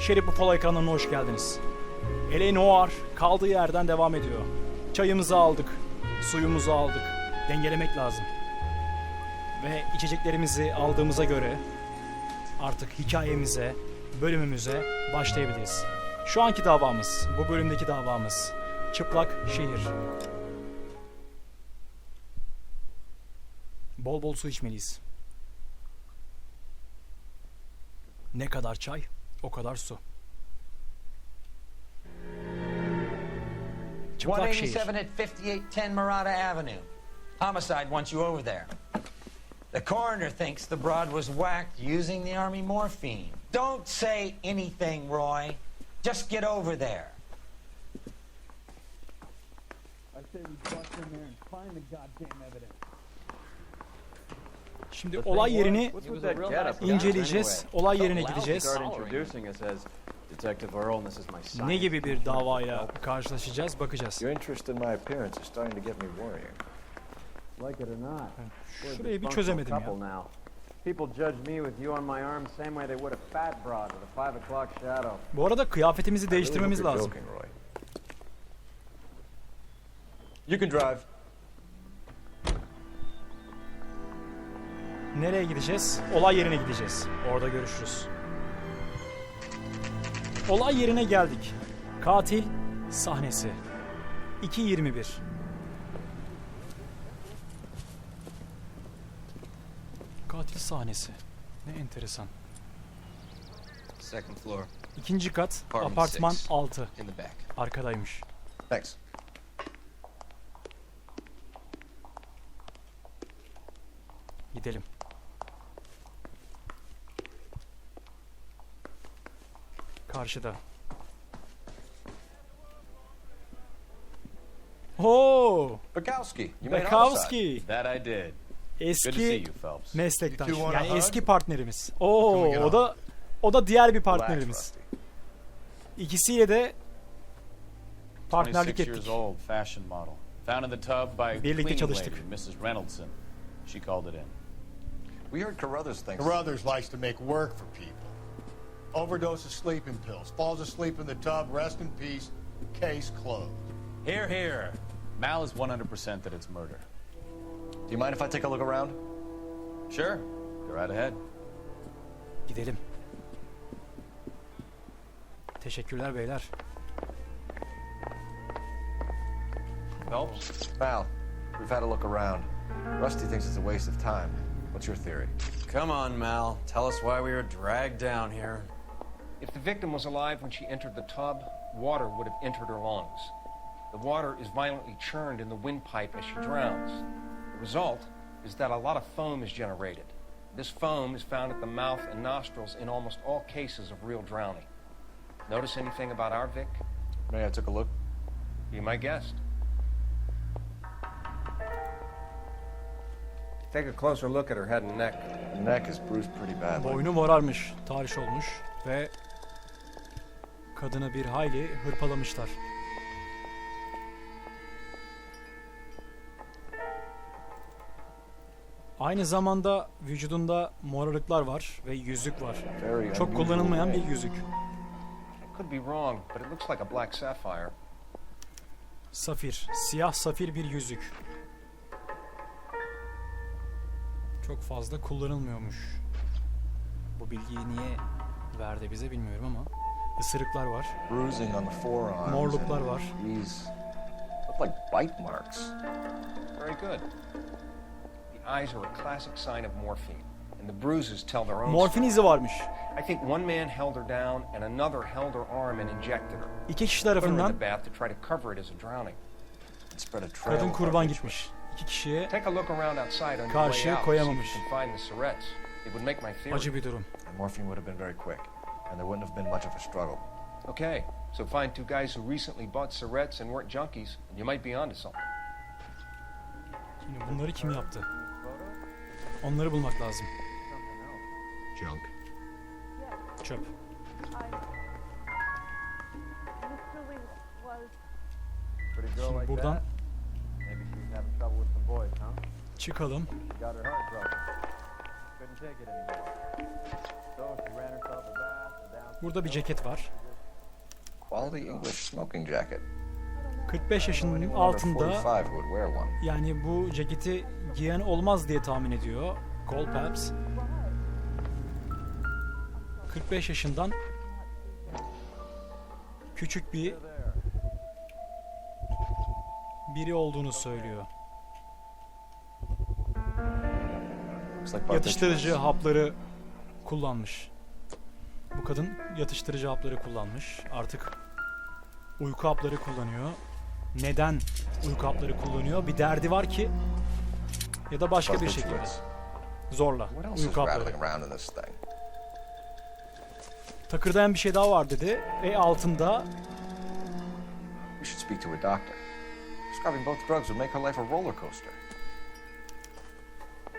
Şerif bu Folay kanalına hoş geldiniz. NOIRE kaldığı yerden devam ediyor. Çayımızı aldık, suyumuzu aldık. Dengelemek lazım. Ve içeceklerimizi aldığımıza göre artık hikayemize, bölümümüze başlayabiliriz. Şu anki davamız, bu bölümdeki davamız Çıplak, Şehir. Bol bol su içmeliyiz. Ne kadar çay, o kadar su. Çıplak Şehir. 187 at 5810 Murata Avenue. Homicide wants you over there. The coroner thinks the broad was whacked using the army morphine. Don't say anything, Roy. Just get over there. I say we bust in there and find the goddamn evidence. Şimdi olay yerini inceleyeceğiz. Olay yerine gideceğiz. Ne gibi bir davayla karşılaşacağız, bakacağız. Şurayı bir çözemedim ya. Bu arada kıyafetimizi değiştirmemiz lazım. Nereye gideceğiz? Olay yerine gideceğiz. Orada görüşürüz. Olay yerine geldik. Katil sahnesi. 2:21. Katil sahnesi. Ne enteresan. Second floor. İkinci kat, Apartment apartman 6. 6. In the back. Arkadaymış. Thanks. Gidelim. Karşıda. Oo! Bukowski. You made homicide. Bukowski. That I did. Good to see Eski you, Phelps. meslektaş. You two wanna Yani hug? eski partnerimiz. Can we Oo, get o da diğer bir Relax, partnerimiz. Rusty. İkisiyle de partnerlik 26 years ettik. old, fashion model. Found in the tub by Birlikte cleaning çalıştık. lady, Mrs. Reynoldson. She called it in. We heard Carruthers thinks. Carruthers likes to make work for people. Overdose of sleeping pills, falls asleep in the tub, rest in peace, case closed. Here, here. Mal is 100% that it's murder. Do you mind if I take a look around? Sure. Go right ahead. Gidelim. Teşekkürler beyler. Phelps? Mal, we've had a look around. Rusty thinks it's a waste of time. What's your theory? Come on, Mal. Tell us why we were dragged down here. If the victim was alive when she entered the tub, water would have entered her lungs. The water is violently churned in the windpipe as she drowns. The result is that a lot of foam is generated. This foam is found at the mouth and nostrils in almost all cases of real drowning. Notice anything about our Vic? May I took a look? Be my guest. Take a closer look at her head and neck. The neck is bruised pretty badly. Boynu morarmış, tahriş olmuş ve kadını bir hayli hırpalamışlar. Aynı zamanda vücudunda morarıklar var ve yüzük var. Çok kullanılmayan bir yüzük. I could be wrong, but it looks like a black sapphire. Safir, siyah safir bir yüzük. Çok fazla kullanılmıyormuş. Bu bilgiyi niye verdi bize bilmiyorum ama ısırıklar var. Bruising on the forearms. Morluklar var. These look like bite marks. Very good. The eyes are a classic sign of morphine, and the bruises tell their own Morfin story. izi varmış. I think one man held her down and another held her arm and injected her. İki kişi Put her in tarafından the bath to try to cover it as a drowning. It spread a trail kadın of kurban our gitmiş. İki kişiye Take a look around outside on your Karşıya way out. koyamamış. So you can find the syrettes. It would make my theory. acı bir durum. The morphine would have been very quick, and there wouldn't have been much of a struggle. Okay, so find two guys who recently bought syrettes and weren't junkies, and you might be onto something. Şimdi bunları kim yaptı? Onları bulmak lazım. Junk. Çöp. Şimdi buradan çıkalım. Burada bir ceket var. Quality English smoking jacket. 45 yaşının Anyone under altında 45 would wear one. yani bu ceketi giyen olmaz diye tahmin ediyor Phelps. 45 yaşından küçük biri olduğunu söylüyor. Looks like Yatıştırıcı barbiturates. hapları kullanmış. Bu kadın yatıştırıcı hapları kullanmış. Artık uyku hapları kullanıyor. Neden uyku hapları kullanıyor? Bir derdi var ki ya da başka bir şekilde Barbiturates. zorla What else is uyku hapları. rattling around in this thing? Takırdayan bir şey daha var dedi ve altında We should speak to a doctor. Prescribing both drugs would make her life a roller coaster.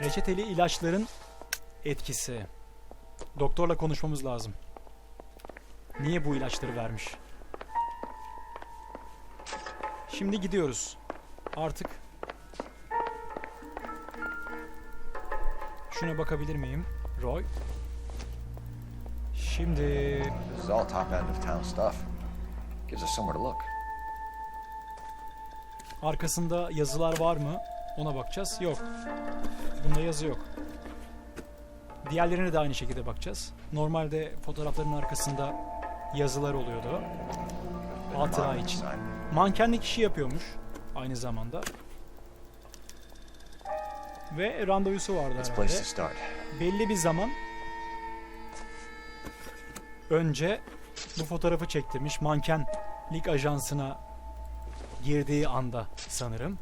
reçeteli ilaçların etkisi. Doktorla konuşmamız lazım. Niye bu ilaçları vermiş? Şimdi gidiyoruz. Artık şuna bakabilir miyim? Roy. Şimdi This is all top end of town stuff. Gives us somewhere to look. arkasında yazılar var mı? Ona bakacağız. Yok. Bunda yazı yok. Diğerlerine de aynı şekilde bakacağız. Normalde fotoğrafların arkasında yazılar oluyordu. Hatıra Monument için. sign. Mankenlik işi yapıyormuş aynı zamanda. Ve randevusu vardı It's a place to herhalde. start. Belli bir zaman önce bu fotoğrafı çektirmiş. Mankenlik ajansına girdiği anda sanırım.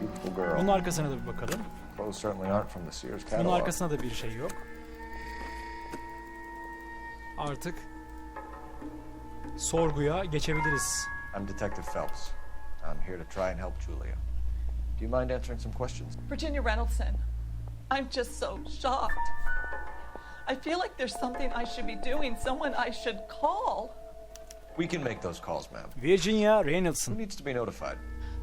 Beautiful girl. Bunun arkasına da bir bakalım. Clothes certainly aren't from the Sears Bunun catalog. arkasında da bir şey yok. Artık sorguya geçebiliriz. I'm Detective Phelps. I'm here to try and help Julia. Do you mind answering some questions? Virginia Reynoldson, I'm just so shocked. I feel like there's something I should be doing, someone I should call. We can make those calls, ma'am. Virginia Who Reynoldson. needs to be notified?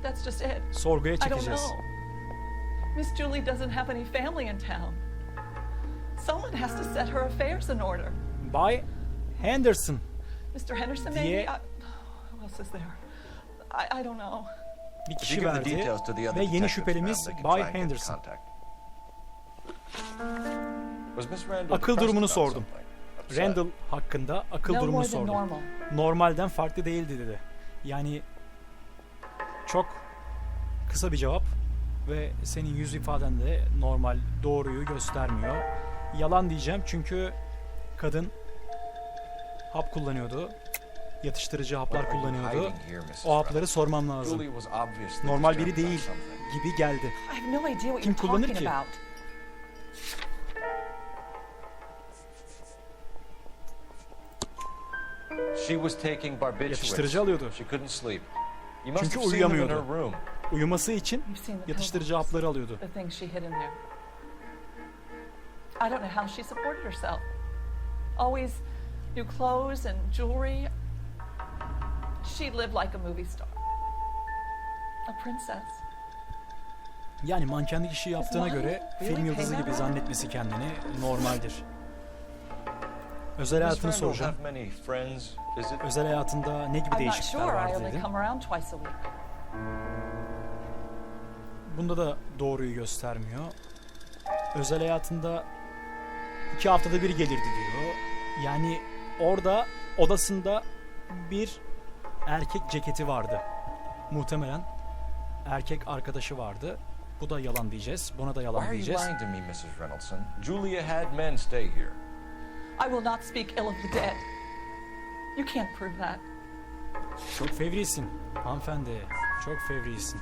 That's just it. Sorguya I don't çekeceğiz. know. Miss Julie doesn't have any family in town. Someone has to set her affairs in order. Bay Henderson. Mr. Henderson, Diye- maybe? Who else is there? I don't know. Bir If you kişi give the verdi details to the other ve yeni detectives, şüphelimiz ma'am, they can Bay try and get Henderson. contact. Was Miss Randall Akıl depressed durumunu about sordum. something? Upset? Randall hakkında akıl No durumunu more than sordum. normal. Normalden farklı değildi dedi. Yani çok kısa bir cevap ve senin yüz ifaden de normal, doğruyu göstermiyor. Yalan diyeceğim çünkü kadın hap kullanıyordu. Yatıştırıcı haplar What are you kullanıyordu. hiding here, Mrs. O hapları Randall? sormam lazım. Julia was obviously Normal disturbed biri about değil something. gibi geldi. I have no idea what Kim you're kullanır talking ki? about. She was taking barbiturates. Yatıştırıcı alıyordu. She couldn't sleep. You must Çünkü have seen them in her uyuyamıyordu. room. Uyuması için You've seen the yatıştırıcı pills, hapları alıyordu. the things she hid in there. I don't know how she supported herself. Always new clothes and jewelry. She lived like a movie star. A princess. Yani mankenlik işi yaptığına göre film yıldızı gibi zannetmesi kendini normaldir. Özel Miss hayatını Randall soracağım. have many friends, is it? Özel hayatında ne gibi I'm not değişiklikler sure. I vardı only dedim. come around twice a week. Bunda da doğruyu göstermiyor. Özel hayatında 2 haftada bir gelirdi diyor. Yani orada odasında bir erkek ceketi vardı. Muhtemelen erkek arkadaşı vardı. Bu da yalan diyeceğiz. Buna da Why yalan are you diyeceğiz. lying to me, Mrs. Reynoldson? Julia had men stay here. I will not speak ill of the dead. You can't prove that. Çok fevrisin hanımefendi. Çok fevrisin.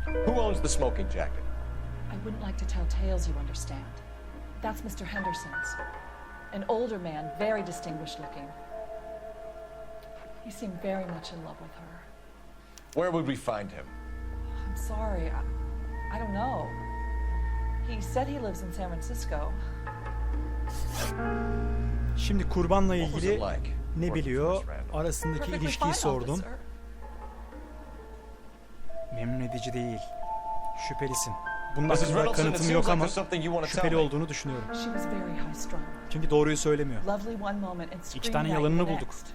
Who owns the smoking jacket? I wouldn't like to tell tales, you understand. That's Mr. Henderson's. An older man, very distinguished looking. He seemed very much in love with her. Where would we find him? I'm sorry, I don't know. He said he lives in San Francisco. Şimdi kurbanla What was ilgili it like ne working for biliyor? Miss Randall? Arasındaki Perfectly ilişkiyi fine, sordum. officer. Memnun edici değil. Şüphelisin. Bunun Mrs. hakkında Reynolds, it kanıtım seems yok like ama there's something you want to tell şüpheli me. olduğunu düşünüyorum. She was very high strung. Çünkü doğruyu söylemiyor. Lovely one moment and İki tane screaming at you yalanını the bulduk. next.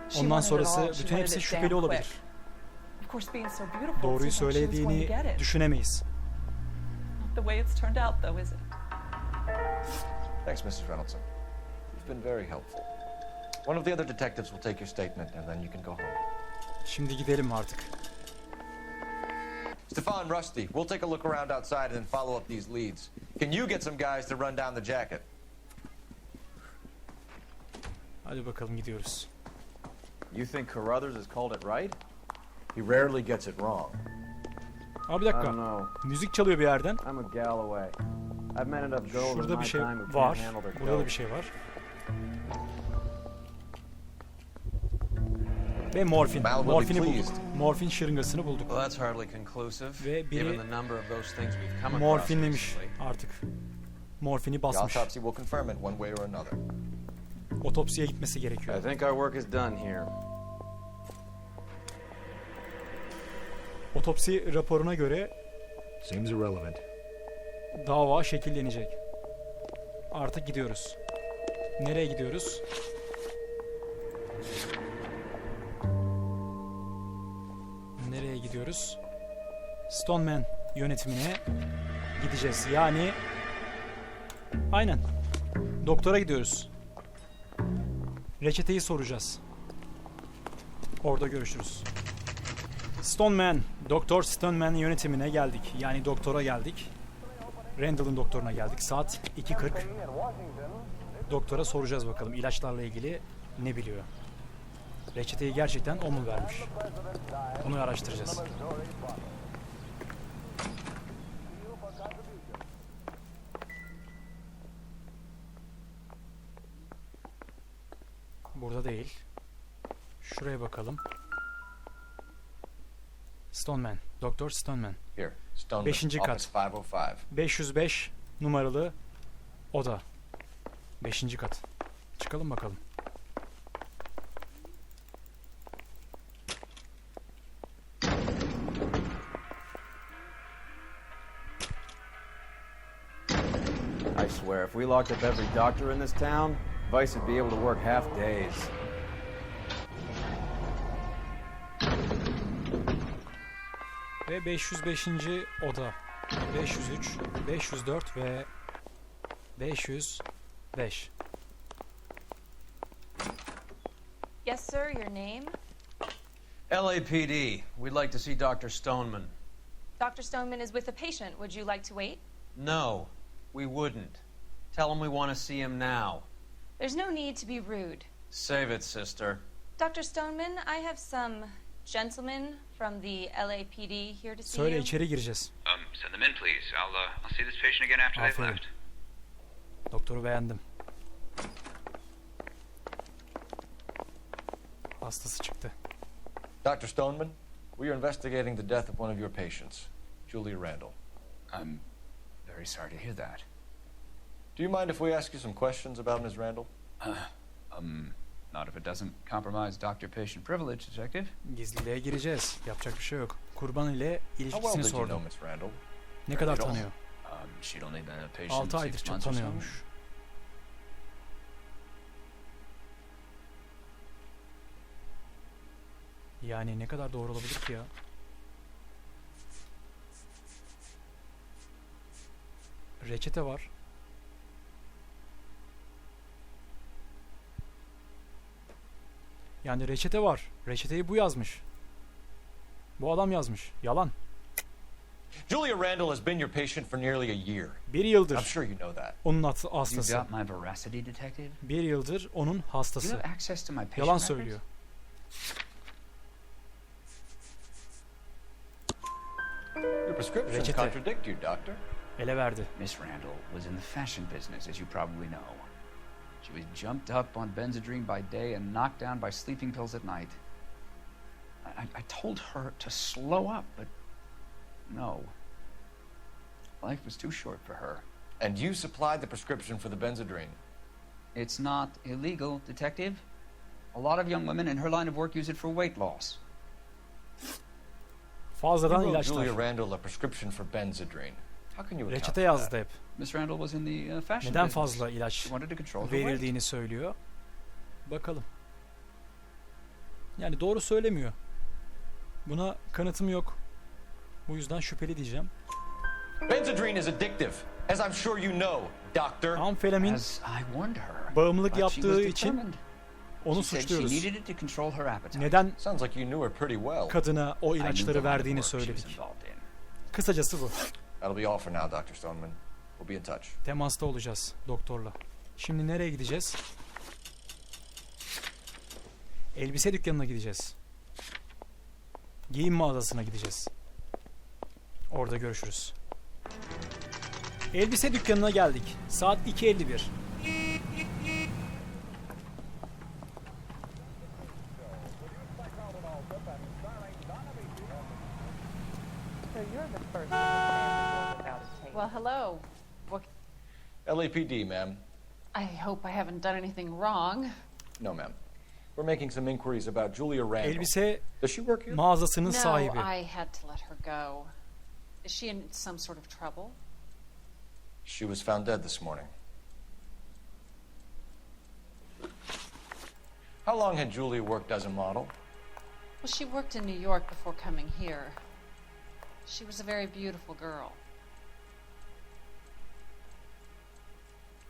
She Ondan wanted it sonrası all. She bütün wanted hepsi it şüpheli damn olabilir. quick. Of course, being so beautiful, Doğruyu it seemed like she was going to söylediğini get it. düşünemeyiz. Not the way it's turned out, though, is it? Thanks, Mrs. Reynolds. You've been very helpful. One of the other detectives will take your statement, and then you can go home. Şimdi gidelim artık. Stefan, Rusty, we'll take a look around outside and then follow up these leads. Can you get some guys to run down the jacket? Hadi bakalım gidiyoruz. You think Carruthers has called it right? He rarely gets it wrong. Abi bir I don't dakika. know. Müzik çalıyor bir yerden. I'm a gal away. I've met enough girls in Şurada my bir şey time who var. can't handle their Burada da bir dope. şey var. Ve morfin. Mal will be Morfini bulduk. pleased. Morfin şırıngasını bulduk. Well, that's hardly conclusive, Ve biri given the number of those things we've come across morfinlemiş recently. artık. Morfini The basmış. autopsy will confirm it one way or another. Otopsiye gitmesi gerekiyor. I think our work is done here. Otopsi raporuna göre Seems irrelevant. dava şekillenecek. Artık gidiyoruz. Nereye gidiyoruz? Nereye gidiyoruz? Stoneman yönetimine gideceğiz. Yani aynen. Doktora gidiyoruz. Reçeteyi soracağız. Orada görüşürüz. Stoneman, Doktor Stoneman yönetimine geldik. Yani doktora geldik. Randall'ın doktoruna geldik. Saat 2:40. Doktora soracağız bakalım ilaçlarla ilgili ne biliyor. Reçeteyi gerçekten o mu vermiş? Onu araştıracağız. Burada değil. Şuraya bakalım. Stoneman. Doktor Stoneman. Here, Stoneman, Beşinci kat. office 505. 505 numaralı oda. 5. kat. Çıkalım bakalım. I swear, if we locked up every doctor in this town, Vice would be able to work half days. Ve 505. oda. 503, 504 ve 505. Yes, sir, your name? LAPD, we'd like to see Dr. Stoneman. Dr. Stoneman is with a patient. Would you like to wait? No, we wouldn't. Tell him we want to see him now. There's no need to be rude. Save it, sister. Dr. Stoneman, I have some gentlemen from the LAPD here to see Söyle you. içeri gireceğiz. Send them in, please. I'll see this patient again after they've Aferin. left. Doktoru beğendim. Hastası çıktı. Dr. Stoneman, we are investigating the death of one of your patients, Julia Randall. I'm very sorry to hear that. Do you mind if we ask you some questions about Ms. Randall? Not if it doesn't compromise doctor-patient privilege, detective. Gizliliğe gireceğiz. Yapacak bir şey yok. Kurban ile How well ilişkisini did you know sordum. Ms. Randall? Ne kadar Little. tanıyor? She'd only been a patient 6 aydır 6 months or so. tanıyormuş. Yani ne kadar doğru olabilir ki ya? Reçete var. Yani reçete var. Reçeteyi bu yazmış. Bu adam yazmış. Yalan. Julia Randall has been your patient for nearly a year. Bir I'm yıldır sure you know that. onun You hastası. got my veracity, detective? Bir yıldır onun Do you hastası. have access to my patient Yalan records? söylüyor. Your prescriptions Reçete. contradict you, doctor. Ele verdi. Miss Randall was in the fashion business, as you probably know. She was jumped up on Benzedrine by day and knocked down by sleeping pills at night. I told her to slow up, but no. Life was too short for her. And you supplied the prescription for the Benzedrine. It's not illegal, detective. A lot of young women in her line of work use it for weight loss. Fazladan You wrote ilaçlar. Julia Randall a prescription for Benzedrine. How can you account Reçete for yazdı that? hep. Miss Randall was in the fashion Neden business. fazla ilaç She wanted to control her weight. verildiğini söylüyor. Bakalım. Yani doğru söylemiyor. Buna kanıtım yok. Bu yüzden şüpheli diyeceğim. Benzedrine is addictive, as I'm sure you know, doctor. Amfetamin As I warned her. bağımlılık But she was yaptığı için determined. onu She said she suçluyoruz. needed it to control her appetite. Neden Sounds like you knew her pretty well. kadına o I knew the ilaçları line of verdiğini work she was söyledik. involved in. Kısacası bu. That'll be all for now, Dr. Stoneman. We'll be in touch. Temasta olacağız doktorla. Şimdi nereye gideceğiz? Elbise dükkanına gideceğiz. Giyim mağazasına gideceğiz. Orada görüşürüz. Elbise dükkanına geldik. Saat 2:51. So you're the first in the family without a tape. Well, hello. What, LAPD, ma'am. I hope I haven't done anything wrong. No, ma'am. We're making some inquiries about Julia Randall. Elbise Does she work here? mağazasının No, sahibi. I had to let her go. Is she in some sort of trouble? She was found dead this morning. How long had Julia worked as a model? Well, she worked in New York before coming here. She was a very beautiful girl.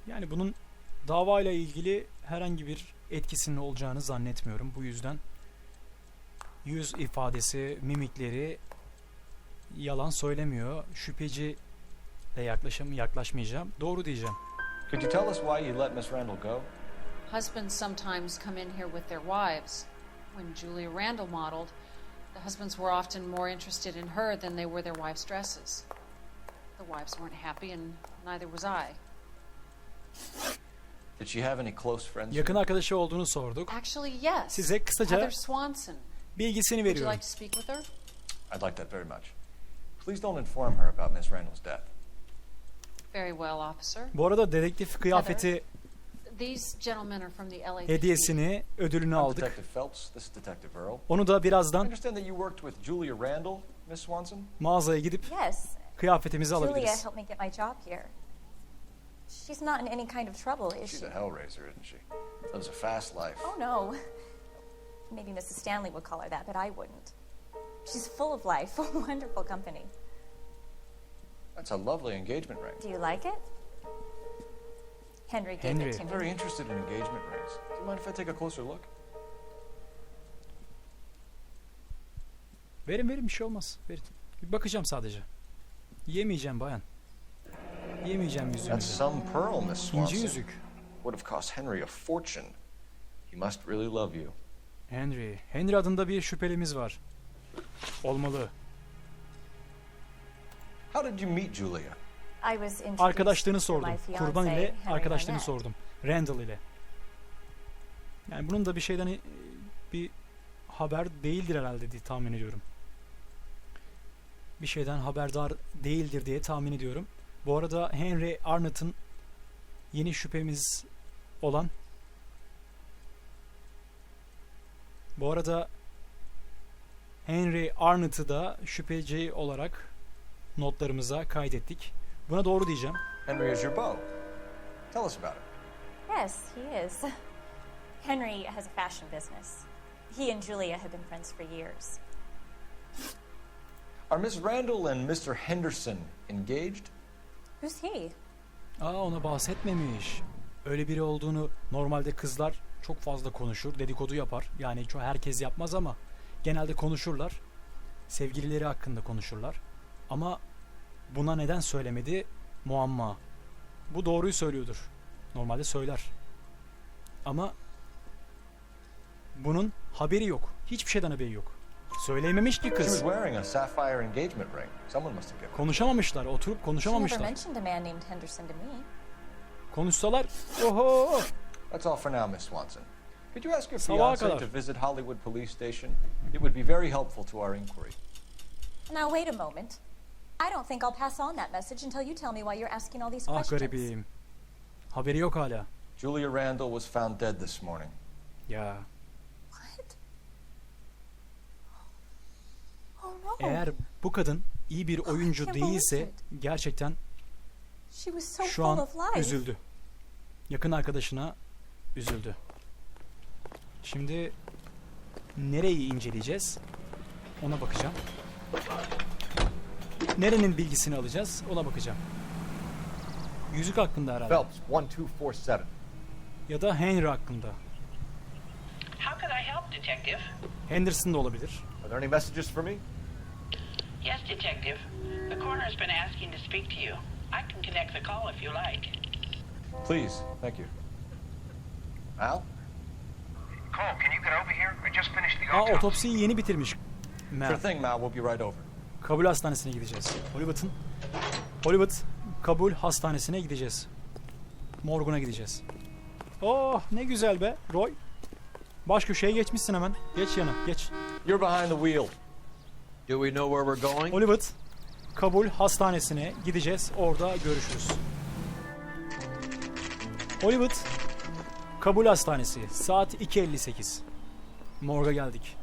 Yani bunun davayla ilgili herhangi bir etkisinin olacağını zannetmiyorum. Bu yüzden yüz ifadesi, mimikleri yalan söylemiyor. Şüpheci de yaklaşmayacağım. Doğru diyeceğim. Could you tell us why you let Miss Randall go? Husbands sometimes come in here with their wives. When Julia Randall modeled, the husbands were often more interested in her than they were their wives' dresses. The wives weren't happy, and neither was I. Did she have any close friends? Yakın arkadaşı olduğunu sorduk. Actually, yes. Size kısaca Heather Swanson. bilgisini Would you veriyorum. like to speak with her? I'd like that very much. Please don't inform her about Miss Randall's death. Very well, officer. Bu arada dedektif kıyafeti These gentlemen are from the LAPD. hediyesini, ödülünü I'm aldık. Detective Phelps. This is Detective Earl. Onu da I birazdan understand that you worked with Julia Randall, Miss Swanson. mağazaya gidip Yes. kıyafetimizi Julia alabiliriz. helped me get my job here. She's not in any kind of trouble, is She's she? a hellraiser, isn't she? Lives a fast life. Oh, no. Maybe Mrs. Stanley would call her that, but I wouldn't. She's full of life, a wonderful company. That's a lovely engagement ring. Do you like it? Henry gave it to I'm me. very interested in engagement rings. Do you mind if I take a closer look? Verin bir şey olmaz. Verin. Bir bakacağım sadece. Yemeyeceğim bayan. Yemeyeceğim That's yüzüğünüzü. some pearl, Miss İnci Swanson. yüzük. Would have cost Henry a fortune. He must really love you. Henry. Henry adında bir şüphelimiz var. Olmalı. How did you meet Julia? I was introduced Arkadaşlığını to sordum. my fiancé, Kurban ile Henry arkadaşlığını Barnett. sordum. Randall ile. Yani bunun da bir şeyden bir haber değildir herhalde diye tahmin ediyorum. Bir şeyden haberdar değildir diye tahmin ediyorum. Bu arada Henry Arnott'ın yeni şüphemiz olan Henry Arnott'ı da şüpheci olarak notlarımıza kaydettik. Buna doğru diyeceğim. Henry is your beau. Tell us about it. Yes, he is. Henry has a fashion business. He and Julia have been friends for years. Are Miss Randall and Mr. Henderson engaged? Who's he? Ona bahsetmemiş. Öyle biri olduğunu normalde kızlar çok fazla konuşur, dedikodu yapar. Yani herkes yapmaz ama genelde konuşurlar. Sevgilileri hakkında konuşurlar. Ama buna neden söylemedi? Muamma. Bu doğruyu söylüyordur. Normalde söyler. Ama bunun haberi yok. Hiçbir şeyden haberi yok. Söyleyememiş ki She was kız. wearing a sapphire engagement ring. Someone must have given her. Konuşamamışlar. Oturup She never konuşamamışlar. mentioned a man named Henderson to me. Konuşsalar oho. That's all for now, Miss Swanson. Could you ask your Sabaha fiancé kadar. to visit Hollywood Police Station? It would be very helpful to our inquiry. Now, wait a moment. I don't think I'll pass on that message until you tell me why you're asking all these Ah questions. garibim. Haberi yok hala. Julia Randall was found dead this morning. Ya. What? Oh, no. Eğer bu kadın iyi bir oyuncu değilse gerçekten şu an üzüldü. Yakın arkadaşına üzüldü. Şimdi nereyi inceleyeceğiz? Ona bakacağım. Nerenin bilgisini alacağız? Ona bakacağım. Yüzük hakkında herhalde. Phelps 1247. Ya da Henry hakkında. How could I help, Detective? Henderson da olabilir. Are there any messages for me? Yes, Detective. The coroner's been asking to speak to you. I can connect the call if you like. Please, thank you. Al? Cole, can you get over here? I just finished the Aa, otopsiyi yeni bitirmiş. Sure thing, Mal. We'll be right over. Kabul hastanesine gideceğiz. Hollywood kabul hastanesine gideceğiz. Morguna gideceğiz. Oh ne güzel be Roy. Baş köşeye geçmişsin hemen. Geç yana geç. You're behind the wheel. Do we know where we're going? Hollywood kabul hastanesine gideceğiz. Orada görüşürüz. Hollywood kabul hastanesi. Saat 2:58. Morga geldik.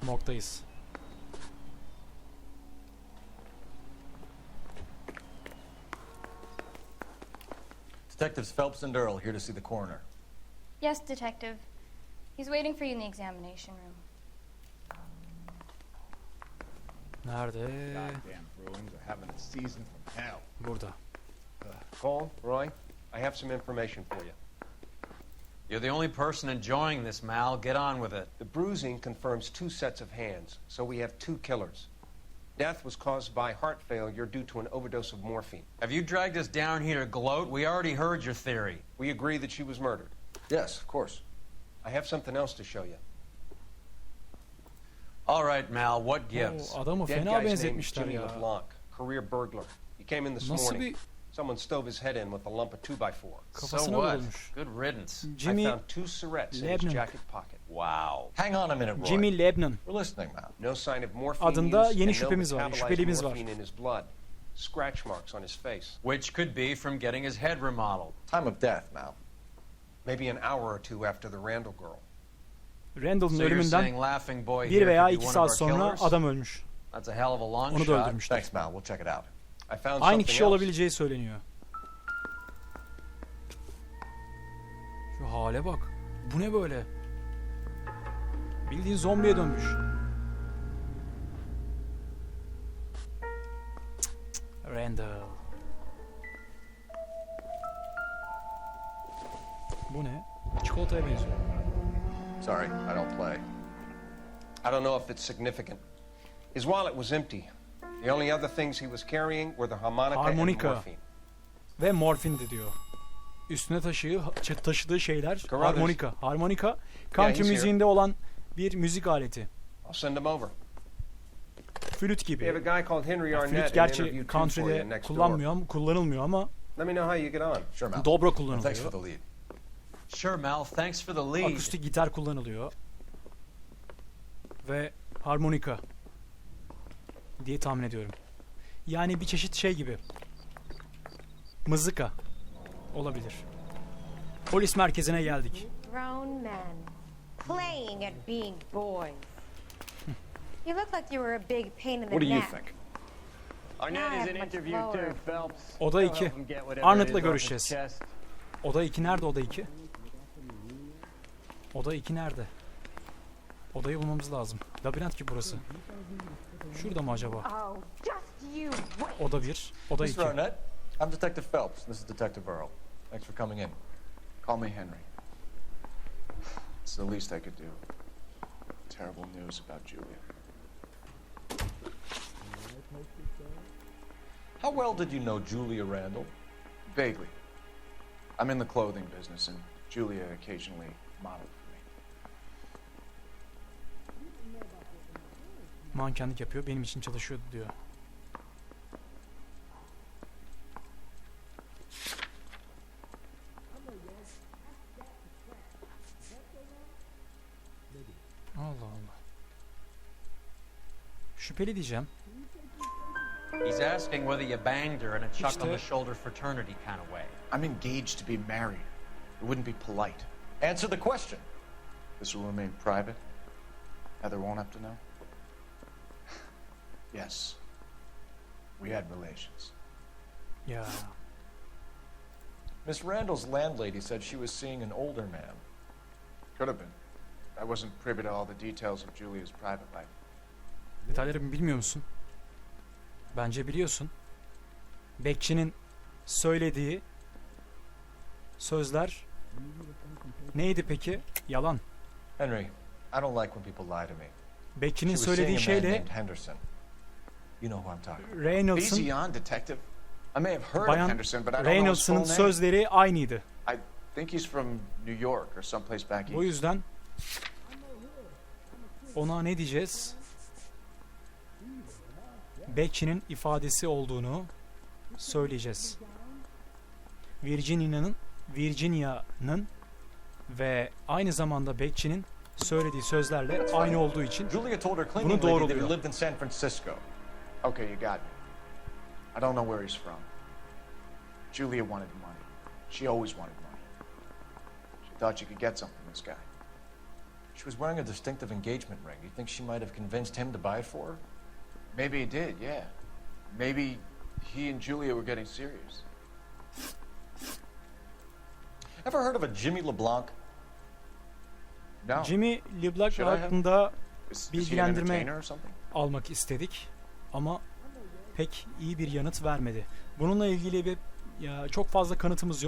Morgdayız. Detectives Phelps and Earl here to see the coroner. Yes, Detective. He's waiting for you in the examination room. Nerede? Goddamn Bruins are having a season from hell. Burada. Cole, Roy, I have some information for you. You're the only person enjoying this, Mal. Get on with it. The bruising confirms 2 sets of hands, so we have 2 killers. Death was caused by heart failure due to an overdose of morphine. Have you dragged us down here to gloat? We already heard your theory. We agree that she was murdered. Yes, of course. I have something else to show you. All right, Mal, what gives? Adamı Dead fena guy's name is benzetmişler Jimmy ya. LeBlanc, career burglar. He came in this Nasıl morning. bir Someone stove his head in with a lump of 2x4. kafasına So what? vurulmuş. Good riddance. Jimmy I found 2 syrettes in his Leblanc. jacket pocket. Wow. Hang on a minute, Roy. Jimmy Leblanc. We're listening, Mal. No sign of morphine Adında use yeni and no şüphemiz var, metabolized şüphelimiz var. morphine in his blood. Scratch marks on his face. Which could be from getting his head remodeled. Time of death, Mal. Maybe an hour or 2 after the Randall girl. Randall'ın So you're ölümünden saying Laughing Boy 1 here veya could be 2 one of saat our sonra killers? adam ölmüş. That's a hell of a long Onu da shot. öldürmüşler. Thanks, Mal. We'll check it out. I found Aynı something kişi else. olabileceği söyleniyor. Şu hale bak. Bu ne böyle? Bildiğin zombiye dönmüş. Randall. Bu ne? Çikolataya benziyor. Sorry, I don't play. I don't know if it's significant. His wallet was empty. The only other things he was carrying were the harmonica and Harmonika. morphine. Ve morfin de diyor. Üstüne taşıdığı şeyler Carruthers. harmonika. Harmonika country he's here. müziğinde olan bir müzik aleti. I'll send him over. Flüt We have a gibi. guy called Henry Flüt Arnett in gerçi interview 2 for you country'de next door. kullanılmıyor ama Let me know how you get on. Sure, Mal. dobra Thanks for kullanılıyor. the lead. Sure, Mal. Thanks for the lead. Akustik gitar kullanılıyor. Ve harmonika diye tahmin ediyorum. Yani bir çeşit şey gibi. Mızıka olabilir. Polis merkezine geldik. Grown men playing at being boys. You look like you were a big pain in the What do you neck. think? Arnett is an interview too, Phelps. Oda 2. Arnott'la görüşeceğiz. Oda 2 nerede oda 2? Oda 2 nerede? Odayı bulmamız lazım. Labirent ki burası. Şurada mı acaba? Oh, just you wait. Oda 1, oda 2. Mr. Arnett, I'm Detective Phelps. This is Detective Earl. Thanks for coming in. Call me Henry. It's the least I could do. Terrible news about Julia. How well did you know Julia Randall? Vaguely. I'm in the clothing business, and Julia occasionally modeled for me. Mankenlik yapıyor, benim için çalışıyordu diyor. Allah Allah. Şüpheli diyeceğim. He's asking whether you banged her in a chuck on İşte- the shoulder fraternity kind of way. I'm engaged to be married. It wouldn't be polite. Answer the question. This will remain private. Heather won't have to know. Yes. We had relations. Ya Miss Randall's landlady said she was seeing an older man. Could have been. I wasn't privy to all the details of Julia's private life. detayları bilmiyor musun? Bence biliyorsun. Bekçinin söylediği sözler neydi peki? Yalan. Henry, I don't like when people lie to me. Bekçinin She was söylediği seeing a man şeyle named Henderson. You know who I'm talking about. Reynolds'ın Easy on, detective. I may have heard of Bayan Henderson, but I don't know his Reynolds'ın full name. sözleri aynıydı. I think he's from New York or someplace back O east. yüzden ona ne diyeceğiz? Bekçinin ifadesi olduğunu söyleyeceğiz. Virginia'nın ve aynı zamanda bekçinin söylediği sözlerle aynı olduğu için Julia told her bunu cleaning lady that he doğruluyor. lived in San Francisco. Okay, you got me. I don't know where he's from. Julia wanted money. She always wanted money. She thought she could get something from this guy. She was wearing a distinctive engagement ring. You think she might have convinced him to buy it for her? Maybe he did, yeah. Maybe he and Julia were getting serious. Ever heard of a Jimmy LeBlanc? No. Jimmy LeBlanc Should I have? hakkında Is he an bilgilendirme entertainer or something? almak istedik ama pek iyi bir yanıt vermedi. Bununla ilgili çok fazla kanıtımız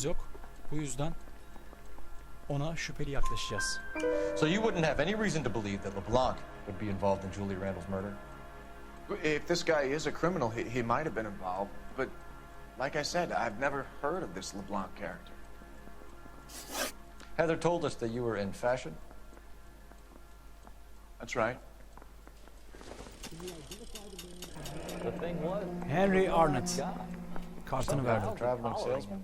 yok. Bu yüzden ona şüpheli yaklaşacağız. So you wouldn't have any reason to believe that LeBlanc would be involved in Julie Randall's murder? If this guy is a criminal, he might have been involved. But like I said, I've never heard of this LeBlanc character. Heather told us that you were in fashion. That's right. The thing was, Henry Arnott kartını verdi. Traveling salesman.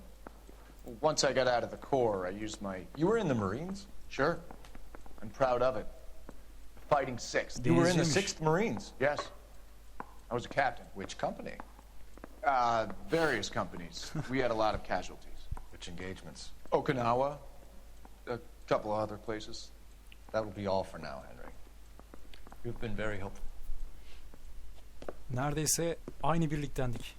Once I got out of the Corps, I used my... You were in the Marines? Sure. I'm proud of it. Fighting 6th. You were in the Denizciymiş. 6th Marines? Yes. I was a captain. Which company? Various companies. We had a lot of casualties. Which engagements? Okinawa, a couple of other places. That will be all for now, Henry. You've been very helpful. Neredeyse aynı birliktendik.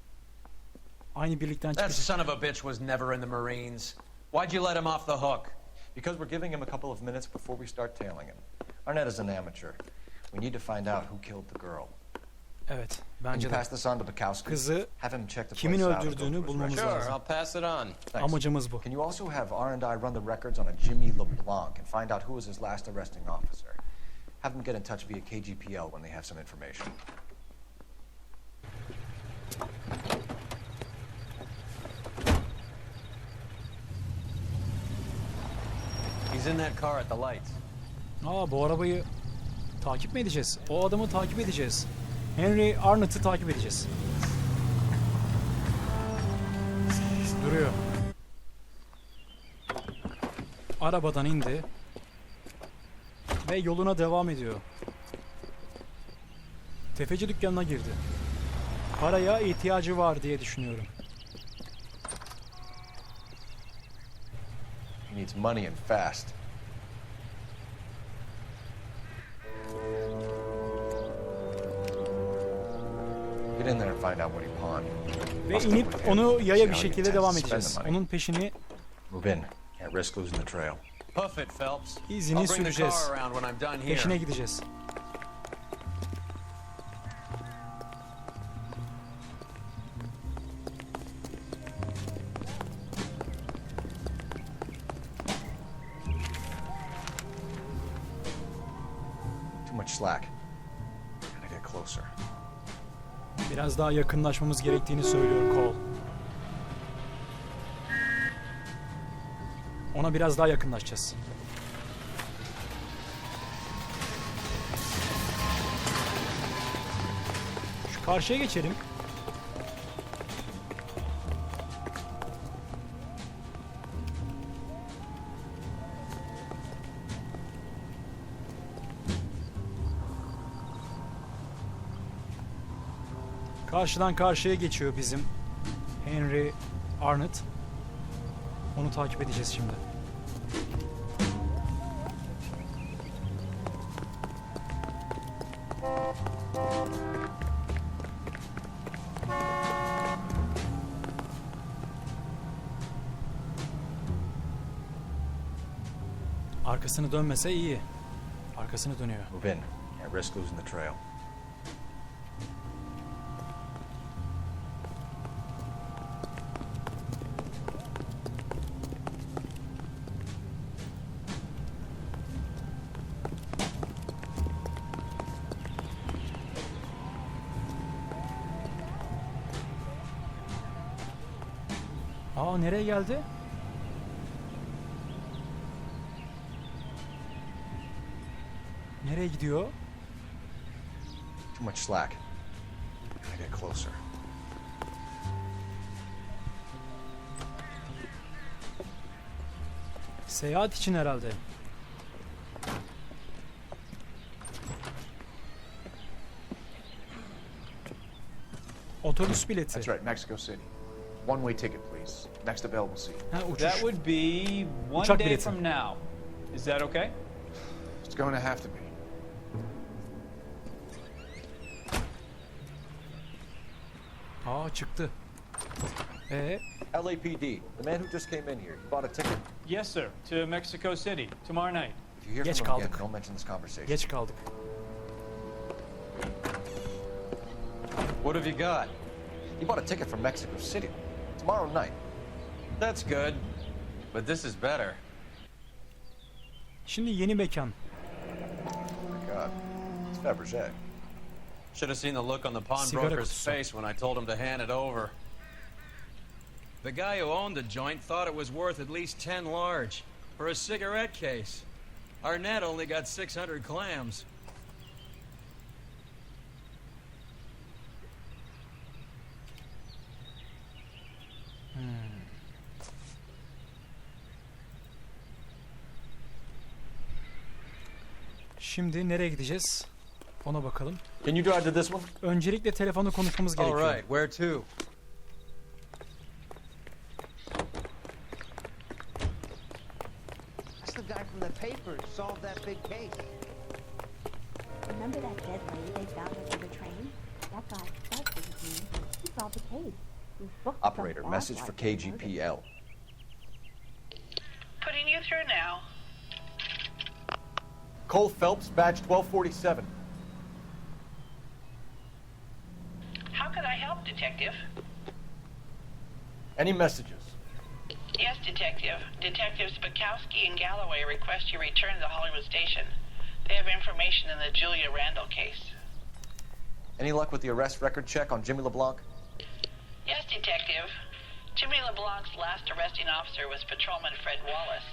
Aynı birlikten That çıkacak. son of a bitch was never in the Marines. Why'd you let him off the hook? Because we're giving him a couple of minutes before we start tailing him. Arnett is an amateur. We need to find out who killed the girl. Evet, Can bence you de. pass this on to Bukowski? Kızı Have him check the kimin place out and go öldürdüğünü through his bulmamız records. lazım. I'll pass it on. Thanks. Amacımız bu. Can you also have R&I run the records on a Jimmy LeBlanc and find out who was his last arresting officer? Have them get in touch via KGPL when they have some information. He's in that car at the lights. Bu arabayı takip mi edeceğiz? O adamı takip edeceğiz. Henry Arnott'ı takip edeceğiz. Duruyor. Arabadan indi. Ve yoluna devam ediyor. Tefeci dükkanına girdi. Paraya ihtiyacı var diye düşünüyorum. He needs money and fast. Get in there and find out what he pawned. Ve inip onu yaya bir şekilde devam edeceğiz. Onun peşini Move in. Can't risk losing the trail. Hoof it, Phelps. İzini I'll bring the süreceğiz. car around when I'm done here. Peşine gideceğiz. Too much slack. Gotta get closer. Biraz daha yakınlaşmamız gerektiğini söylüyor Cole. Ona biraz daha yakınlaşacağız. Şu karşıya geçelim. Karşıdan karşıya geçiyor bizim Henry Arnott. Onu takip edeceğiz şimdi. Arkasını dönmese iyi. Arkasını dönüyor. Move in. Can't risk losing the trail. Aa, nereye geldi? Nereye gidiyor? Too much slack. Gotta get closer. Seyahat için herhalde. Otobüs bileti. That's right, Mexico City. One-way ticket, please. Next available seat. Ha, uçuş. That would be one Uçak day bileti. from now. Is that okay? It's going to have to be. Aa, çıktı. LAPD. The man who just came in here. You bought a ticket? Yes, sir. To Mexico City tomorrow night. If you hear Geç from him again, kaldık. don't mention this conversation. Geç kaldık. What have you got? He bought a ticket from Mexico City. Tomorrow night. That's good. But this is better. Şimdi yeni mekan. Oh my God. It's Fabergé. Should have seen the look on the pawnbroker's face when I told him to hand it over. The guy who owned the joint thought it was worth at least 10 large for a cigarette case. Our net only got 600 clams. Şimdi nereye gideceğiz? Ona bakalım. Can you drive to this one? Öncelikle telefonda konuşmamız All gerekiyor. right, where to? That's the guy from the paper who solved that big case. Remember that dead lady they found under the train? That guy, Phelps was his name. He solved the case. He was booked some Operator, bad message for guy who murdered KGPL. Putting you through now. Cole Phelps, badge 1247. How could I help, Detective? Any messages? Yes, Detective. Detectives Bukowski and Galloway request you return to the Hollywood station. They have information in the Julia Randall case. Any luck with the arrest record check on Jimmy LeBlanc? Yes, Detective. Jimmy LeBlanc's last arresting officer was Patrolman Fred Wallace.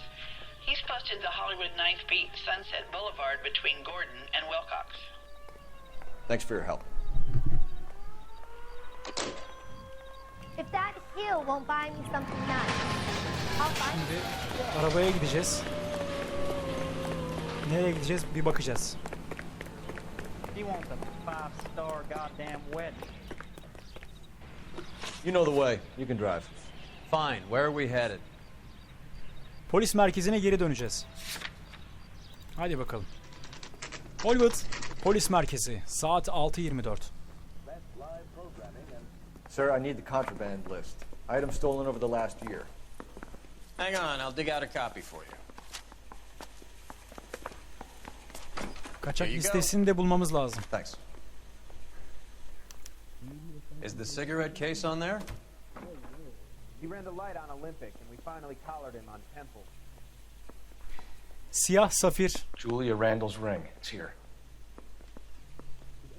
He's posted the Hollywood 9th Beat Sunset Boulevard between Gordon and Wilcox. Thanks for your help. If that hill won't buy me something nice, I'll find Şimdi arabaya gideceğiz. Nereye gideceğiz bir bakacağız. He wants a 5-star goddamn wedding. You know the way. You can drive. Fine, where are we headed? Polis merkezine geri döneceğiz. Hadi bakalım. Hollywood Polis Merkezi. Saat 6:24. Sir, I need the contraband list. Items stolen over the last year. Hang on, I'll dig out a copy for you. Kaçak There you go. listesini de bulmamız lazım. Thanks. Is the cigarette case on there? He ran the light on Olympic, and we finally collared him on Temple. Siyah safir. Julia Randall's ring. It's here.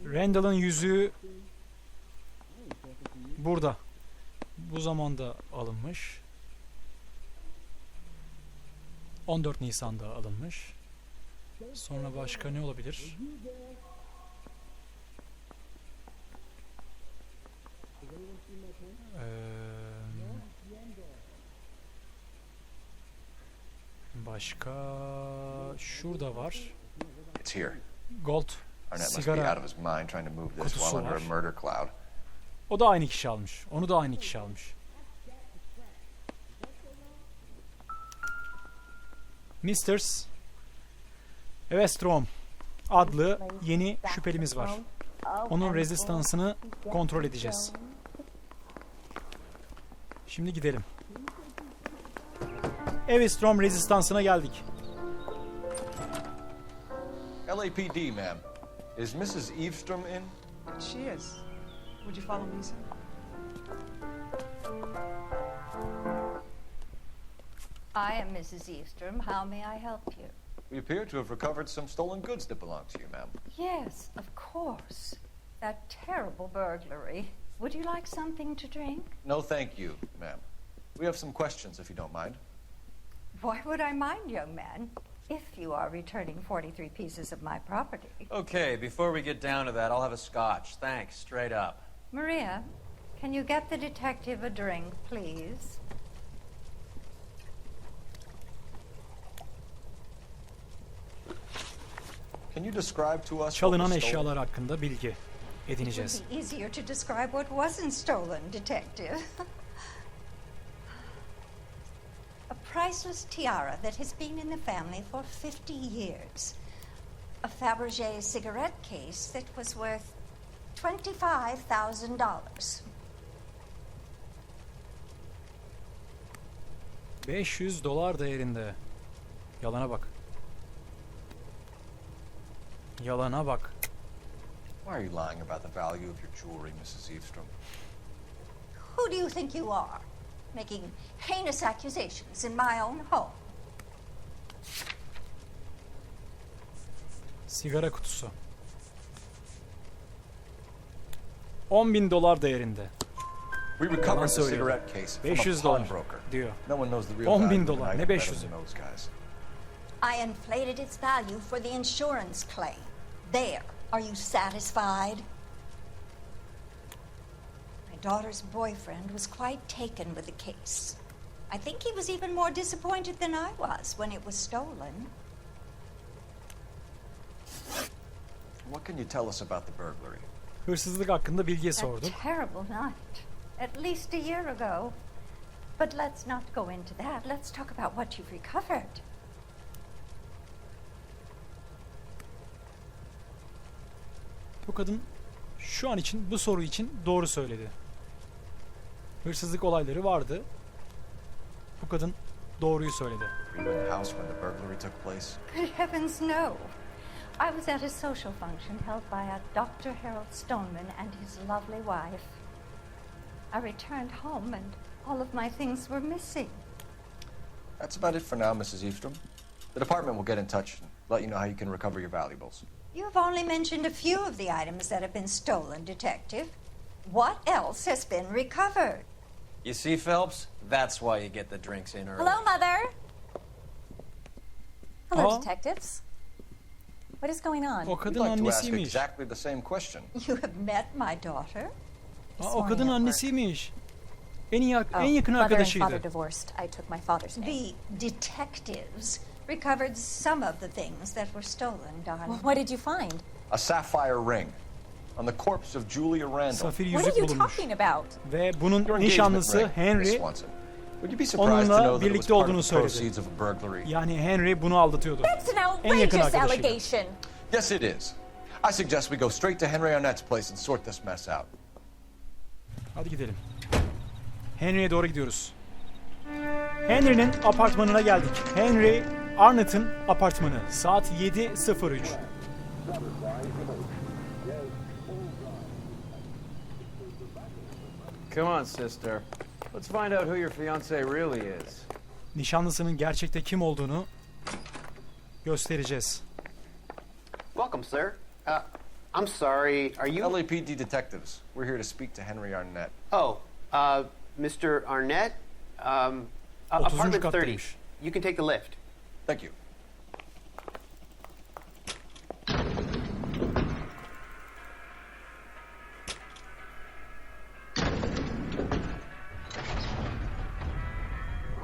Randall'ın yüzüğü burada. Bu zamanda alınmış. 14 Nisan'da alınmış. Sonra başka ne olabilir? Başka şurada var. It's here. Gold Arnett must be sigara out of his mind trying to move this kutusu while under a var. murder cloud. O da aynı kişi almış. Onu da aynı kişi almış. Mr. Westrom adlı yeni şüphelimiz var. Onun rezistansını kontrol edeceğiz. Şimdi gidelim. Westrom rezistansına geldik. LAPD, ma'am. Is Mrs. Eavestrom in? She is. Would you follow me, sir? I am Mrs. Eavestrom. How may I help you? We appear to have recovered some stolen goods that belong to you, ma'am. Yes, of course. That terrible burglary. Would you like something to drink? No, thank you, ma'am. We have some questions, if you don't mind. Why would I mind, young man, if you are returning 43 pieces of my property? Okay, before we get down to that, I'll have a scotch. Thanks, straight up. Maria, can you get the detective a drink, please? Can you describe to us Çalınan eşyalar hakkında bilgi It edineceğiz. would be easier to describe what wasn't stolen, detective. A priceless tiara that has been in the family for 50 years. A Fabergé cigarette case that was worth $25,000. $500 değerinde. Yalana bak. Yalana bak. Why are you lying about the value of your jewelry, Mrs. Eavestrom? Who do you think you are, making heinous accusations in my own home? Sigara kutusu. $10.000 değerinde. We recovered the cigarette case from a $500 pawnbroker. diyor. No one knows the real value of an $10.000 item ne better 500'ü? than those guys. I inflated its value for the insurance claim. There. Are you satisfied? My daughter's boyfriend was quite taken with the case. I think he was even more disappointed than I was when it was stolen. What can you tell us about the burglary? Hırsızlık hakkında bilgiye A sorduk. terrible night. At least a year ago. But let's not go into that. Let's talk about what you've recovered. Bu kadın şu an için bu soru için doğru söyledi. Hırsızlık olayları vardı. Bu kadın doğruyu söyledi. Were you in the house when the burglary took place? Good heavens, no. I was at a social function held by a Dr. Harold Stoneman and his lovely wife. I returned home and all of my things were missing. That's about it for now, Mrs. Eavestrom. The department will get in touch and let you know how you can recover your valuables. You've only mentioned a few of the items that have been stolen, Detective. What else has been recovered? You see, Phelps? That's why you get the drinks in early. Hello, Mother. Hello, Aa. detectives. What is going on? O We'd kadın like to ask annesiymiş. exactly the same question. You have met my daughter? Aa, o kadın annesiymiş. En yakın Mother and father arkadaşıydı. divorced. I took my father's name. The detectives recovered some of the things that were stolen, darling. What did you find? A sapphire ring on the corpse of Julia Randall. Safir What yüzük are you bulunmuş. talking about? Ve bunun Your nişanlısı engagement ring, Miss Henry Swanson. Would you be surprised to onunla know that it was birlikte part olduğunu of the söyledi. proceeds of a burglary? Yani Henry bunu aldatıyordu. That's an En yakın outrageous arkadaşıydı. allegation. Yes, it is. I suggest we go straight to Henry Arnett's place and sort this mess out. Hadi gidelim. Henry'e doğru gidiyoruz. Henry'nin apartmanına geldik. Henry Arnett'ın apartmanı. Saat 7:03. Come on, sister. Let's find out who your fiancé really is. Nişanlısının gerçekte kim olduğunu göstereceğiz. Welcome, sir. I'm sorry, are you... LAPD detectives. We're here to speak to Henry Arnett. Oh, Mr. Arnett? 30. Apartment 30. kattaymış. You can take the lift. Thank you.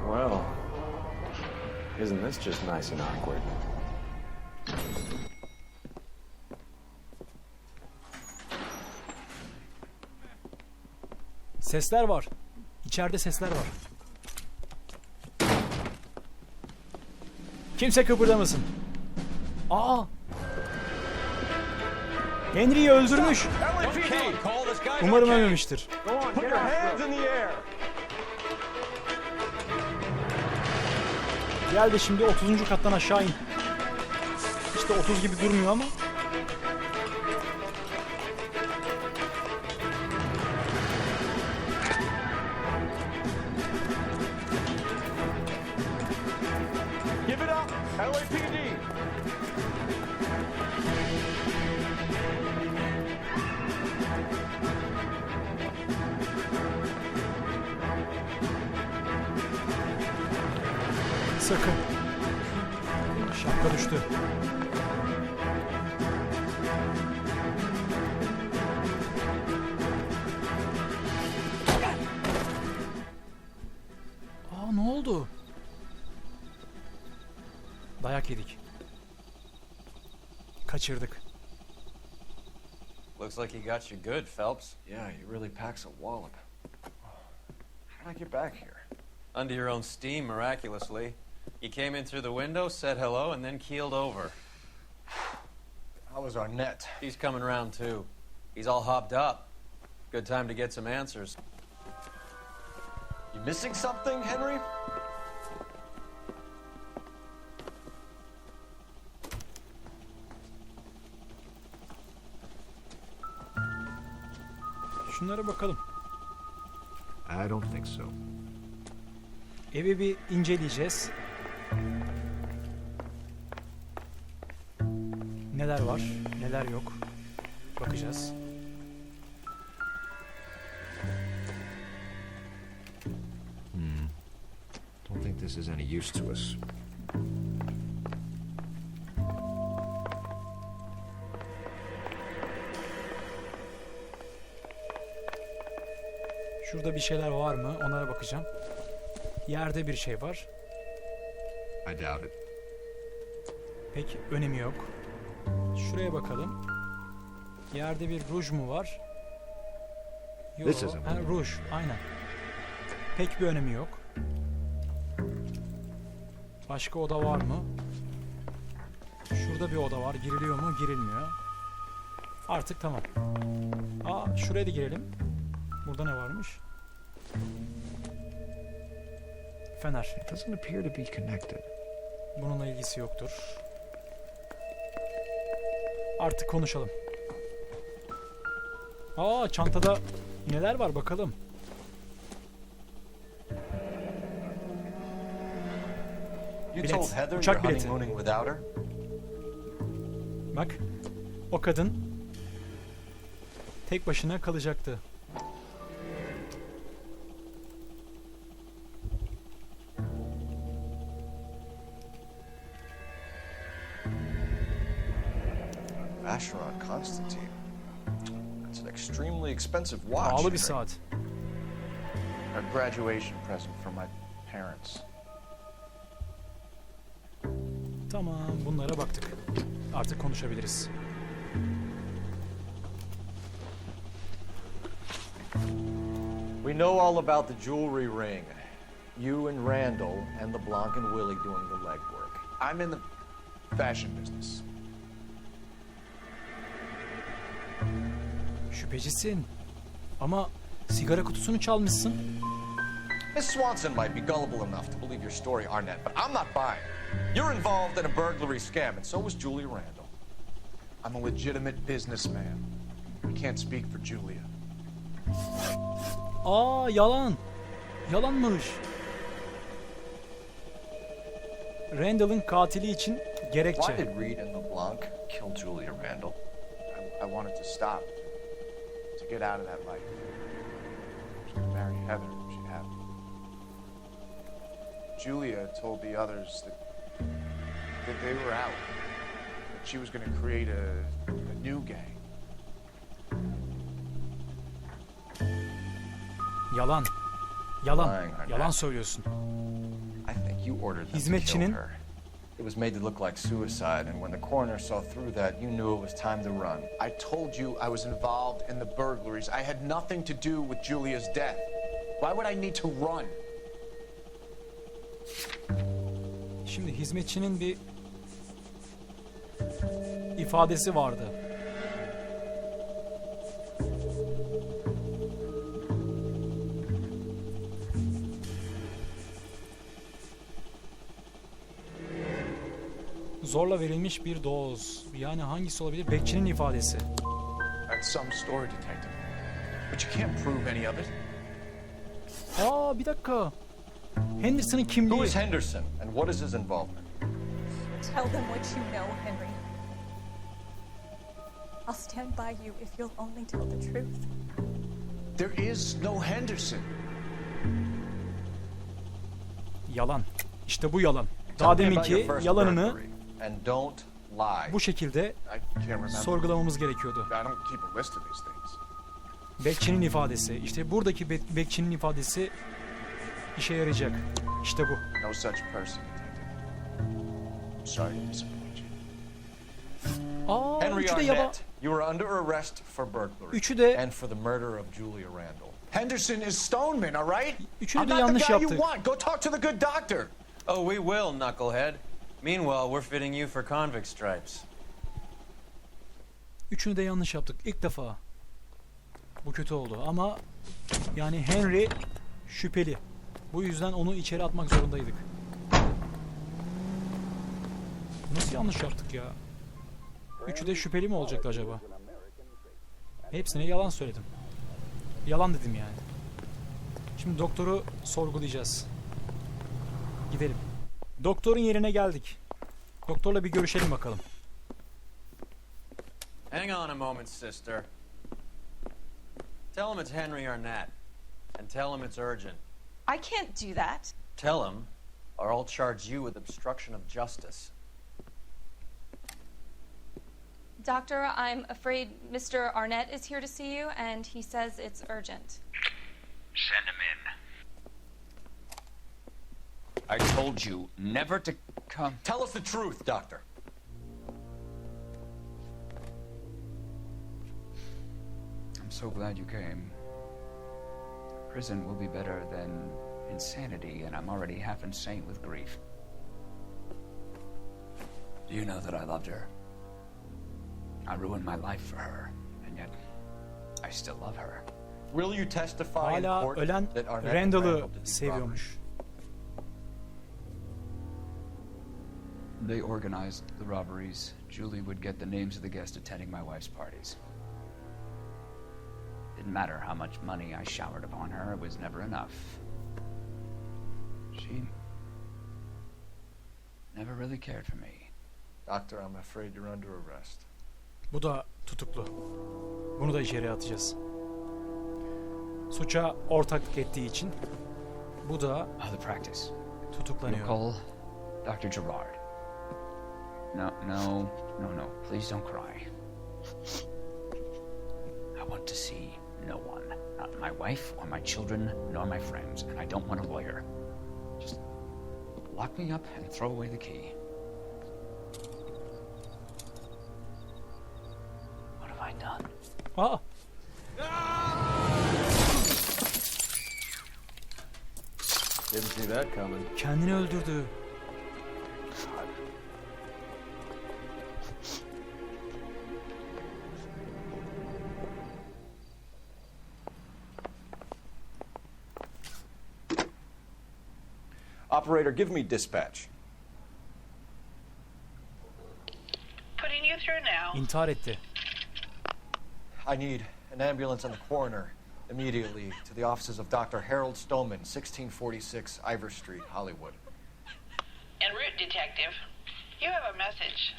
Well, isn't this just nice and awkward? Sesler var. İçeride sesler var. Kimse kıpırdamasın. Aa! Henry'yi öldürmüş. Umarım ölmemiştir. Gel de şimdi 30. kattan aşağı in. %30 gibi durmuyor ama. Give it up, LAPD. Sakın. Şapka düştü. Aa, ne oldu? Dayak yedik. Kaçırdık. Looks like he got you good, Phelps. Yeah, he really packs a wallop. How did I get back here? Under your own steam, miraculously. You came in through the window, said hello, and then keeled over. How was our net? He's coming around, too. He's all hopped up. Good time to get some answers. You missing something, Henry? Şunlara bakalım. I don't think so. Evi bir inceleyeceğiz. Neler var, neler yok. Bakacağız. Don't think this is any use to us. Şurada bir şeyler var mı? Onlara bakacağım. Yerde bir şey var. I doubt it. Pek önemi yok. Şuraya bakalım. Yerde bir ruj mu var? Yok. This isn't one. Ruj, aynen. Pek bir önemi yok. Başka oda var mı? Şurada bir oda var. Giriliyor mu? Girilmiyor. Artık tamam. Aa, şuraya da girelim. Burada ne varmış? Fener. It doesn't appear to be connected. Bununla ilgisi yoktur. Artık konuşalım. Aa, çantada neler var bakalım. You told Heather you're uçak bileti. honeymooning without her? Bak, o kadın tek başına kalacaktı. Vacheron Constantine. That's an extremely expensive watch. Pahalı bir Henry. saat. A graduation present from my parents. Tamam, bunlara baktık. Artık konuşabiliriz. We know all about the jewelry ring. You and Randall and LeBlanc and Willie doing the legwork. I'm in the fashion business. Şüphecisin. Ama sigara kutusunu çalmışsın. Miss Swanson might be gullible enough to believe your story, Arnett, but I'm not buying. You're involved in a burglary scam, and so was Julia Randall. I'm a legitimate businessman. I can't speak for Julia. Aa, yalan. Yalanmış. Randall'ın katili için gerekçe. Why did Reed and LeBlanc kill Julia Randall? I wanted to stop, to get out of that life. I was going to marry Heather if she'd have me. Julia told the others that they were out, that she was going to create a new gang. Yalan. Yalan. Lying, Arnett. Yalan söylüyorsun. I think you ordered them to kill Hizmetçinin her. It was made to look like suicide, and when the coroner saw through that, you knew it was time to run. I told you I was involved in the burglaries. I had nothing to do with Julia's death. Why would I need to run? Şimdi hizmetçinin bir ifadesi vardı. Zorla verilmiş bir doz. Yani hangisi olabilir? Bekçinin ifadesi. That's some story, detective. But you can't prove any of it. Aa, bir dakika. Henderson'ın kimliği. Who is Henderson and what is his involvement? Tell them what you know, Henry. I'll stand by you if you'll only tell the truth. There is no Henderson. Yalan. İşte bu yalan. Daha deminki yalanını And don't lie. bu şekilde sorgulamamız gerekiyordu. I don't keep a list of these things. Bekçinin ifadesi. İşte buradaki bekçinin ifadesi işe yarayacak. İşte bu. No such person, detective. I'm sorry to disappoint you. Aa, Henry üçü de yalan. Arnett, you are under arrest for burglary. Üçü de and for the murder of Julia Randall. Henderson is Stoneman, all right? Üçünü de I'm not yanlış the guy you yaptık. want. Go talk to the good doctor. Oh, we will, knucklehead. Meanwhile, we're fitting you for convict stripes. Üçünü de yanlış yaptık. İlk defa. Bu kötü oldu ama yani Henry şüpheli. Bu yüzden onu içeri atmak zorundaydık. Nasıl yanlış yaptık ya? Üçü de şüpheli mi olacaktı acaba? Hepsine yalan söyledim. Yalan dedim yani. Şimdi doktoru sorgulayacağız. Gidelim. Doktorun yerine geldik. Doktorla bir görüşelim bakalım. Hang on a moment, sister. Tell him it's Henry Arnett. And tell him it's urgent. I can't do that. Tell him, or I'll charge you with obstruction of justice. Doctor, I'm afraid Mr. Arnett is here to see you, and he says it's urgent. Send him in. I told you never to come. Tell us the truth, doctor. I'm so glad you came. Prison will be better than insanity, and I'm already half insane with grief. Do you know that I loved her? I ruined my life for her, and yet I still love her. Will you testify in Hala court ölen that Arnett and Randall'ı Randall did these seviyormuş. They organized the robberies. Julie would get the names of the guests attending my wife's parties. Didn't matter how much money I showered upon her, it was never enough. She never really cared for me. Doctor, I'm afraid you're under arrest. Bu da tutuklu. Bunu da içeriye atacağız. Suça ortaklık ettiği için bu da the practice. tutuklanıyor. Call Dr. Gerard. No. Please don't cry. I want to see no one. Not my wife or my children nor my friends. And I don't want a lawyer. Just lock me up and throw away the key. What have I done? Aa! Didn't see that coming. Kendini öldürdü. Operator, give me dispatch. Putting you through now. İntihar etti. I need an ambulance and the coroner immediately to the offices of Dr. Harold Stoneman, 1646 Ivor Street, Hollywood. En route, Detective. You have a message.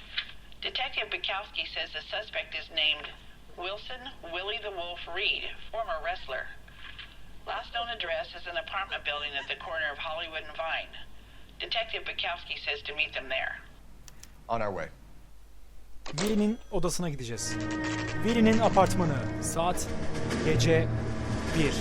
Detective Bukowski says the suspect is named Wilson Willie the Wolf Reed, former wrestler. Last known address is an apartment building at the corner of Hollywood and Vine. Detective Bukowski says to meet them there. On our way. Willie'nin odasına gideceğiz. Willie'nin apartmanı. Saat gece 1.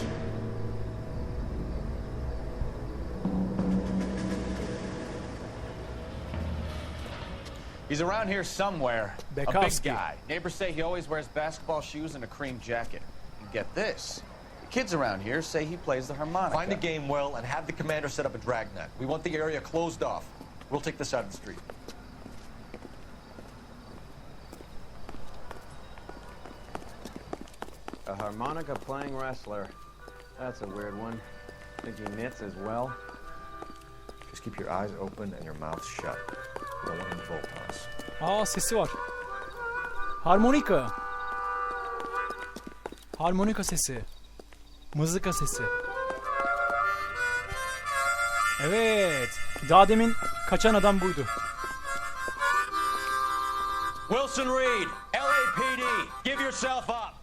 He's around here somewhere. A big Bukowski. guy. Neighbors say he always wears basketball shoes and a cream jacket. And get this. The kids around here say he plays the harmonica. Find the game well and have the commander set up a dragnet. We want the area closed off. We'll take this out of the street. A harmonica playing wrestler. That's a weird one. Think he knits as well? Just keep your eyes open and your mouth shut. one in both of us. Aa, sesi var. Harmonika. Harmonika sesi. Mızıka sesi. Evet. Daha demin kaçan adam buydu. Wilson Reed, LAPD, give yourself up.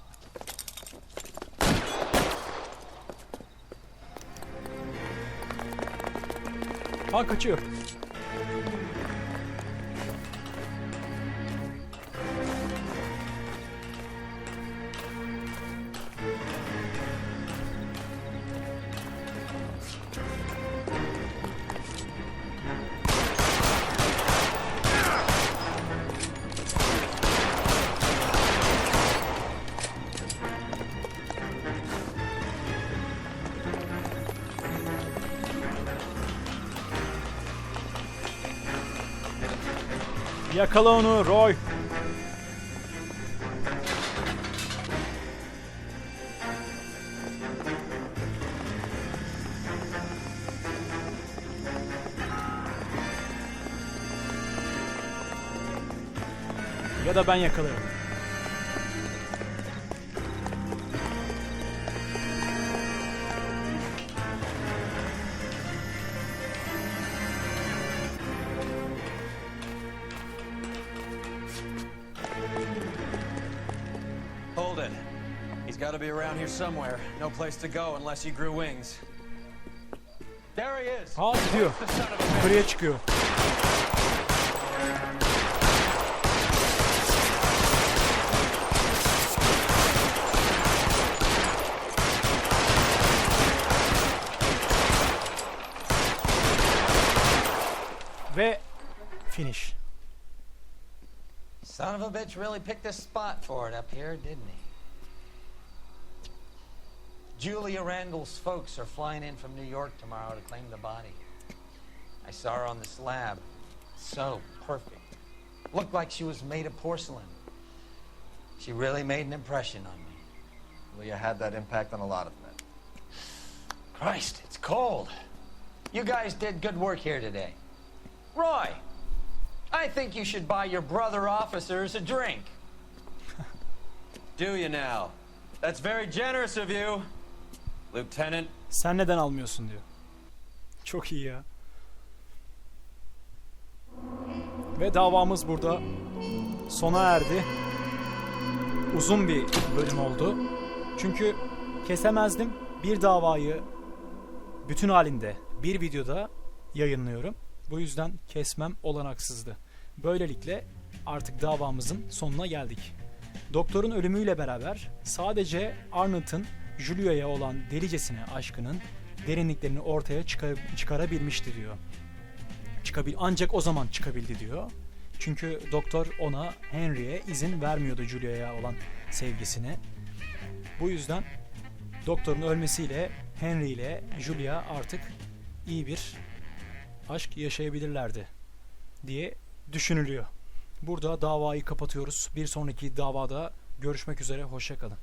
Ha, kaçıyor. Yakala onu Roy. Ya da ben yakalarım. Hold it. He's got to be around here somewhere. No place to go unless he grew wings. There he is. Ha, gidiyor. Yukarıya çıkıyor. Ve finish. Son of a bitch really picked a spot for it up here, didn't he? Julia Randall's folks are flying in from New York tomorrow to claim the body. I saw her on the slab. So perfect. Looked like she was made of porcelain. She really made an impression on me. Julia had that impact on a lot of men. Christ, it's cold. You guys did good work here today. Roy, I think you should buy your brother officers a drink. Do you now? That's very generous of you, Lieutenant. Sen neden almıyorsun diyor. Çok iyi ya. Ve davamız burada sona erdi. Uzun bir bölüm oldu. Çünkü kesemezdim. Bir davayı bütün halinde bir videoda yayınlıyorum. Bu yüzden kesmem olanaksızdı. Böylelikle artık davamızın sonuna geldik. Doktorun ölümüyle beraber sadece Arnold'un Julia'ya olan delicesine aşkının derinliklerini ortaya çıkarabilmişti diyor. Ancak o zaman çıkabildi diyor. Çünkü doktor ona, Henry'e izin vermiyordu Julia'ya olan sevgisine. Bu yüzden doktorun ölmesiyle Henry ile Julia artık iyi bir aşk yaşayabilirlerdi diye düşünülüyor. Burada davayı kapatıyoruz. Bir sonraki davada görüşmek üzere. Hoşça kalın.